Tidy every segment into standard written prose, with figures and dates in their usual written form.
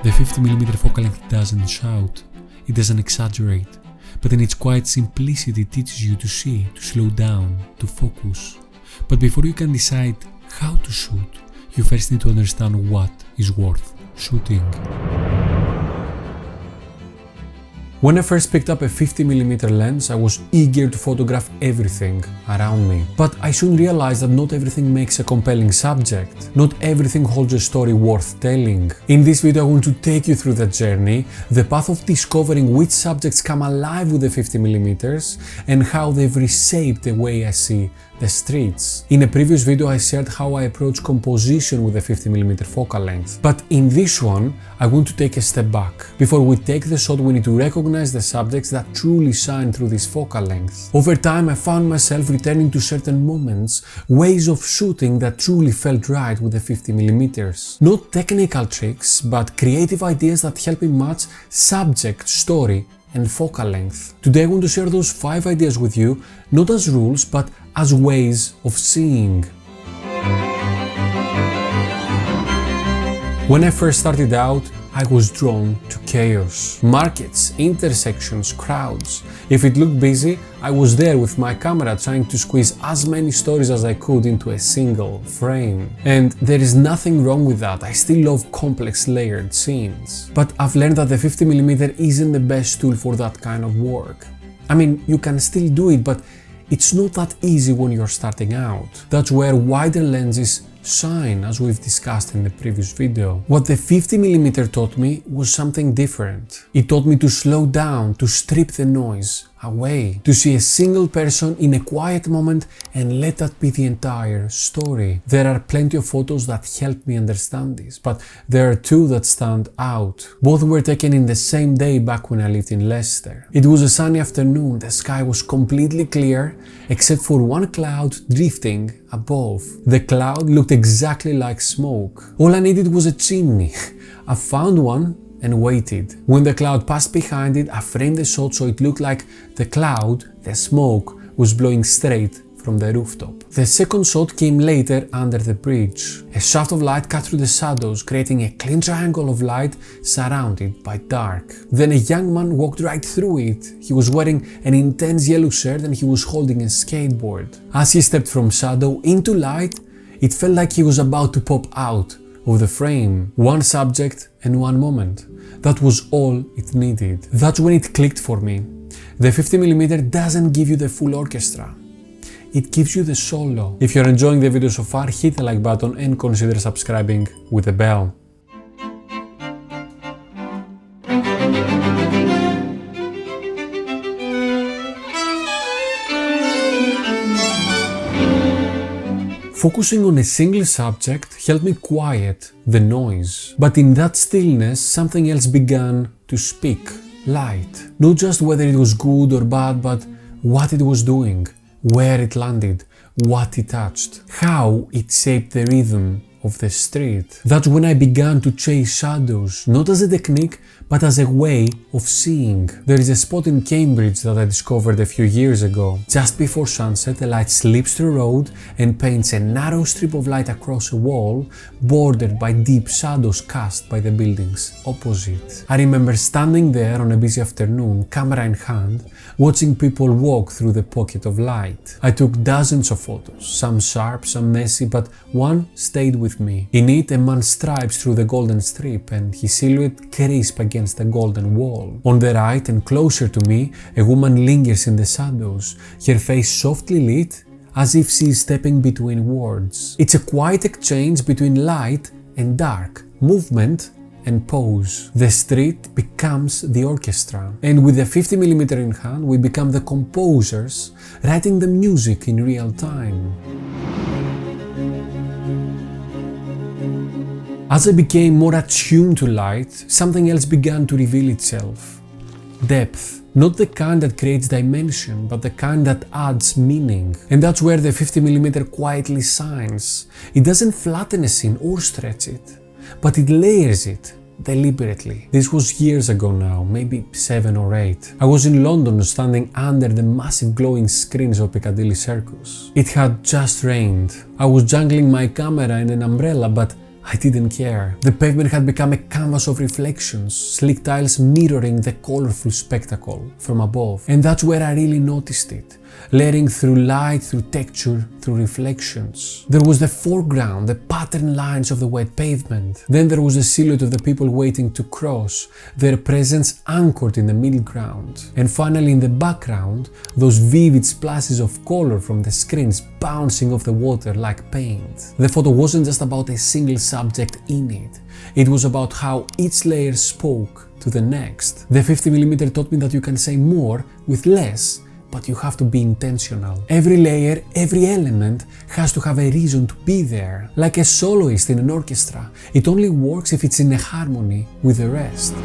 The 50mm focal length doesn't shout, it doesn't exaggerate, but in its quiet simplicity it teaches you to see, to slow down, to focus. But before you can decide how to shoot, you first need to understand what is worth shooting. When I first picked up a 50mm lens, I was eager to photograph everything around me. But I soon realized that not everything makes a compelling subject. Not everything holds a story worth telling. In this video I want to take you through that journey, the path of discovering which subjects come alive with the 50mm and how they've reshaped the way I see the streets. In a previous video I shared how I approach composition with a 50mm focal length, but in this one I want to take a step back. Before we take the shot we need to recognize the subjects that truly shine through this focal length. Over time I found myself returning to certain moments, ways of shooting that truly felt right with the 50mm. Not technical tricks, but creative ideas that help me match subject, story and focal length. Today I want to share those 5 ideas with you, not as rules but as ways of seeing. When I first started out, I was drawn to chaos. Markets, intersections, crowds. If it looked busy, I was there with my camera trying to squeeze as many stories as I could into a single frame. And there is nothing wrong with that, I still love complex layered scenes. But I've learned that the 50mm isn't the best tool for that kind of work. I mean, you can still do it, but it's not that easy when you're starting out. That's where wider lenses shine, as we've discussed in the previous video. What the 50mm taught me was something different. It taught me to slow down, to strip the noise away, to see a single person in a quiet moment and let that be the entire story. There are plenty of photos that help me understand this, but there are 2 that stand out. Both were taken in the same day back when I lived in Leicester. It was a sunny afternoon, the sky was completely clear except for one cloud drifting above. The cloud looked exactly like smoke. All I needed was a chimney. I found one and waited. When the cloud passed behind it, I framed the shot so it looked like the cloud, the smoke, was blowing straight from the rooftop. The second shot came later under the bridge. A shaft of light cut through the shadows, creating a clean triangle of light surrounded by dark. Then a young man walked right through it. He was wearing an intense yellow shirt and he was holding a skateboard. As he stepped from shadow into light, it felt like he was about to pop out of the frame. One subject and one moment. That was all it needed. That's when it clicked for me. The 50mm doesn't give you the full orchestra. It gives you the solo. If you're enjoying the video so far, hit the like button and consider subscribing with a bell. Focusing on a single subject helped me quiet the noise. But in that stillness, something else began to speak. Light. Not just whether it was good or bad, but what it was doing, where it landed, what it touched, how it shaped the rhythm of the street. That's when I began to chase shadows, not as a technique, but as a way of seeing. There is a spot in Cambridge that I discovered a few years ago. Just before sunset, the light slips through a road and paints a narrow strip of light across a wall, bordered by deep shadows cast by the buildings opposite. I remember standing there on a busy afternoon, camera in hand, watching people walk through the pocket of light. I took dozens of photos, some sharp, some messy, but one stayed with me. In it, a man stripes through the golden strip and his silhouette crisp against the golden wall. On the right and closer to me, a woman lingers in the shadows, her face softly lit as if she is stepping between words. It's a quiet exchange between light and dark, movement and pose. The street becomes the orchestra, and with the 50mm in hand, we become the composers, writing the music in real time. As I became more attuned to light, something else began to reveal itself. Depth. Not the kind that creates dimension, but the kind that adds meaning. And that's where the 50mm quietly shines. It doesn't flatten a scene or stretch it, but it layers it deliberately. This was years ago now, maybe 7 or 8. I was in London standing under the massive glowing screens of Piccadilly Circus. It had just rained. I was jangling my camera and an umbrella, but I didn't care. The pavement had become a canvas of reflections, sleek tiles mirroring the colorful spectacle from above. And that's where I really noticed it, layering through light, through texture, through reflections. There was the foreground, the pattern lines of the wet pavement. Then there was the silhouette of the people waiting to cross, their presence anchored in the middle ground. And finally in the background, those vivid splashes of color from the screens bouncing off the water like paint. The photo wasn't just about a single subject in it. It was about how each layer spoke to the next. The 50mm taught me that you can say more with less, but you have to be intentional. Every layer, every element has to have a reason to be there. Like a soloist in an orchestra, it only works if it's in a harmony with the rest.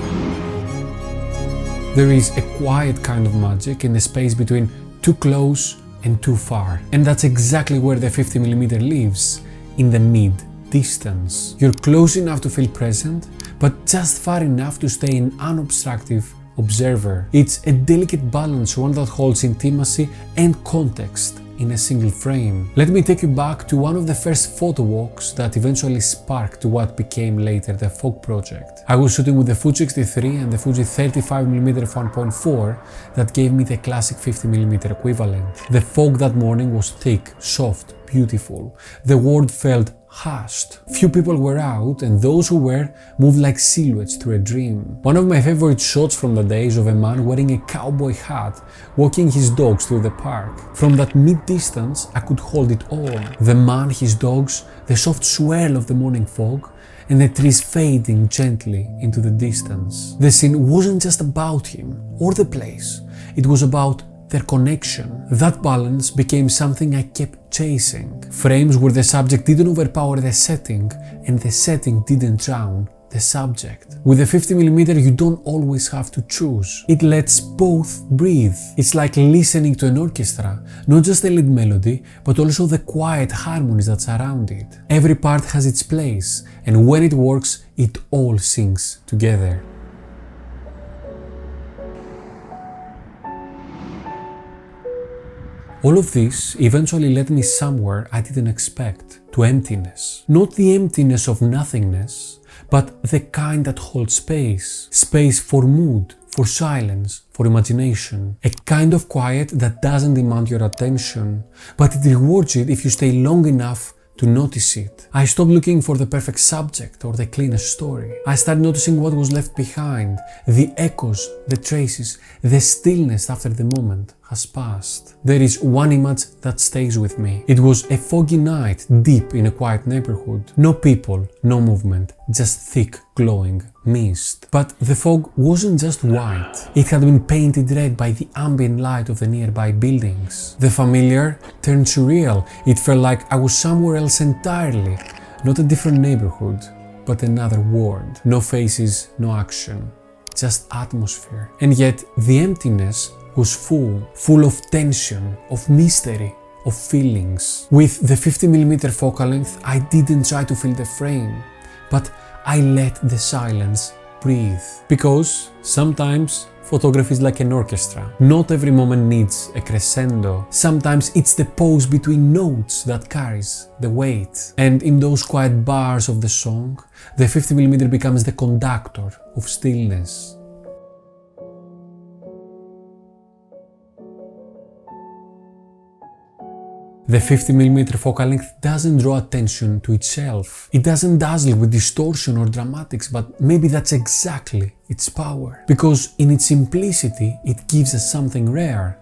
There is a quiet kind of magic in the space between too close and too far. And that's exactly where the 50mm lives, in the mid-distance. You're close enough to feel present, but just far enough to stay an unobstructive observer. It's a delicate balance, one that holds intimacy and context in a single frame. Let me take you back to one of the first photo walks that eventually sparked what became later the Fog project. I was shooting with the Fuji X-T3 and the Fuji 35mm f1.4 that gave me the classic 50mm equivalent. The fog that morning was thick, soft, beautiful. The world felt hushed. Few people were out, and those who were moved like silhouettes through a dream. One of my favorite shots from the day is of a man wearing a cowboy hat, walking his dogs through the park. From that mid-distance, I could hold it all. The man, his dogs, the soft swirl of the morning fog, and the trees fading gently into the distance. The scene wasn't just about him or the place, it was about their connection. That balance became something I kept chasing. Frames where the subject didn't overpower the setting and the setting didn't drown the subject. With a 50mm you don't always have to choose. It lets both breathe. It's like listening to an orchestra, not just the lead melody, but also the quiet harmonies that surround it. Every part has its place, and when it works, it all sings together. All of this eventually led me somewhere I didn't expect, to emptiness. Not the emptiness of nothingness, but the kind that holds space. Space for mood, for silence, for imagination. A kind of quiet that doesn't demand your attention, but it rewards it if you stay long enough to notice it. I stopped looking for the perfect subject or the cleanest story. I started noticing what was left behind, the echoes, the traces, the stillness after the moment has passed. There is one image that stays with me. It was a foggy night deep in a quiet neighborhood. No people, no movement, just thick, glowing mist. But the fog wasn't just white. It had been painted red by the ambient light of the nearby buildings. The familiar turned surreal. It felt like I was somewhere else entirely. Not a different neighborhood, but another world. No faces, no action, just atmosphere. And yet the emptiness was full of tension, of mystery, of feelings. With the 50mm focal length, I didn't try to fill the frame, but I let the silence breathe. Because sometimes photography is like an orchestra. Not every moment needs a crescendo. Sometimes it's the pause between notes that carries the weight. And in those quiet bars of the song, the 50mm becomes the conductor of stillness. The 50mm focal length doesn't draw attention to itself. It doesn't dazzle with distortion or dramatics, but maybe that's exactly its power. Because in its simplicity, it gives us something rare.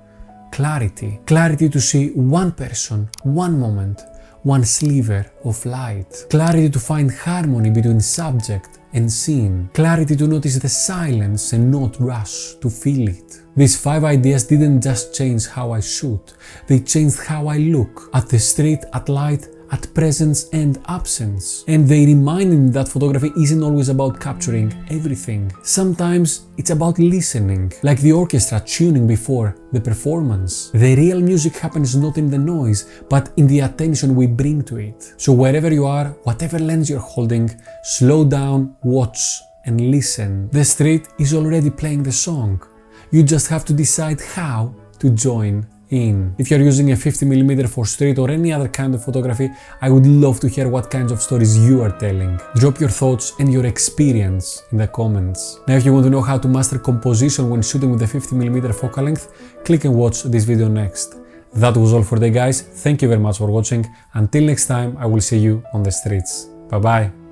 Clarity. Clarity to see one person, one moment, one sliver of light. Clarity to find harmony between subject and scene. Clarity to notice the silence and not rush to feel it. These 5 ideas didn't just change how I shoot, they changed how I look at the street, at light, at presence and absence. And they reminded me that photography isn't always about capturing everything. Sometimes it's about listening, like the orchestra tuning before the performance. The real music happens not in the noise, but in the attention we bring to it. So wherever you are, whatever lens you're holding, slow down, watch and listen. The street is already playing the song. You just have to decide how to join in. If you're using a 50mm for street or any other kind of photography, I would love to hear what kinds of stories you are telling. Drop your thoughts and your experience in the comments. Now if you want to know how to master composition when shooting with a 50mm focal length, click and watch this video next. That was all for today guys, thank you very much for watching. Until next time, I will see you on the streets. Bye bye.